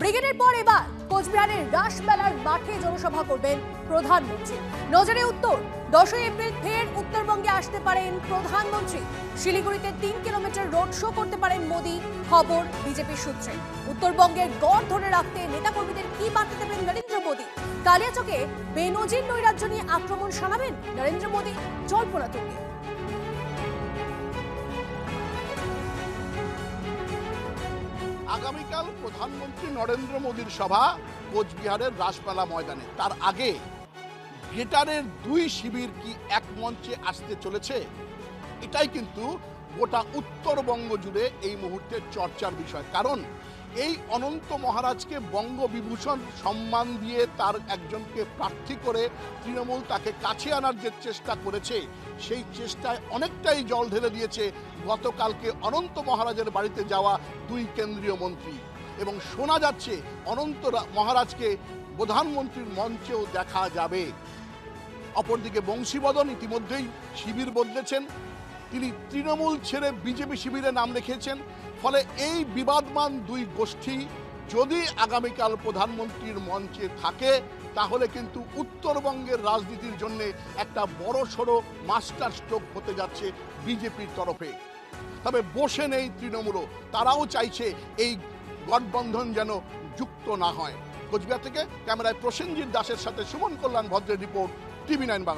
ব্রিগেডের পর এবার কোচবিহারের রাসমেলার মাঠে জনসভা করবেন প্রধানমন্ত্রী। নজরে উত্তর, 10 এপ্রিল ফের উত্তরবঙ্গে আসতে পারেন প্রধানমন্ত্রী। শিলিগুড়িতে 3 কিলোমিটার রোড শো করতে পারেন মোদী, খবর বিজেপির সূত্রে। উত্তরবঙ্গের গড় ধরে রাখতে নেতাকর্মীদের কি বার্তা দেবেন নরেন্দ্র মোদী? কালিয়াচকে বেনজির নৈরাজ্য নিয়ে আক্রমণ শানাবেন নরেন্দ্র মোদী, জল্পনা তুঙ্গে। আগামীকাল প্রধানমন্ত্রী নরেন্দ্র মোদীর সভা কোচবিহারের রাসমেলা ময়দানে। তার আগে গ্রেটারের 2 শিবির কি এক মঞ্চে আসতে চলেছে, এটাই কিন্তু গোটা উত্তরবঙ্গ জুড়ে এই মুহূর্তে চর্চার বিষয়। কারণ এই অনন্ত মহারাজকে বঙ্গবিভূষণ সম্মান দিয়ে তার একজনকে প্রার্থী করে তৃণমূল তাকে কাছে আনার যে চেষ্টা করেছে, সেই চেষ্টায় অনেকটাই জল ঢেলে দিয়েছে গতকালকে অনন্ত মহারাজের বাড়িতে যাওয়া 2 কেন্দ্রীয় মন্ত্রী। এবং শোনা যাচ্ছে অনন্ত মহারাজকে প্রধানমন্ত্রীর মঞ্চেও দেখা যাবে। অপরদিকে বংশীবদন ইতিমধ্যেই শিবির বদলেছেন, তিনি তৃণমূল ছেড়ে বিজেপি শিবিরে নাম রেখেছেন। ফলে এই বিবাদমান 2 গোষ্ঠী যদি আগামীকাল প্রধানমন্ত্রীর মঞ্চে থাকে, তাহলে কিন্তু উত্তরবঙ্গের রাজনীতির জন্য একটা বড়সড় মাস্টার স্ট্রোক হতে যাচ্ছে বিজেপির তরফে। তবে বসে নেই তৃণমূলও, তারাও চাইছে এই গঠবন্ধন যেন যুক্ত না হয়। কোচবিহার থেকে ক্যামেরায় প্রসেনজিৎ দাসের সাথে সুমন কল্যাণ ভদ্রের রিপোর্ট, টিভি9 বাংলা।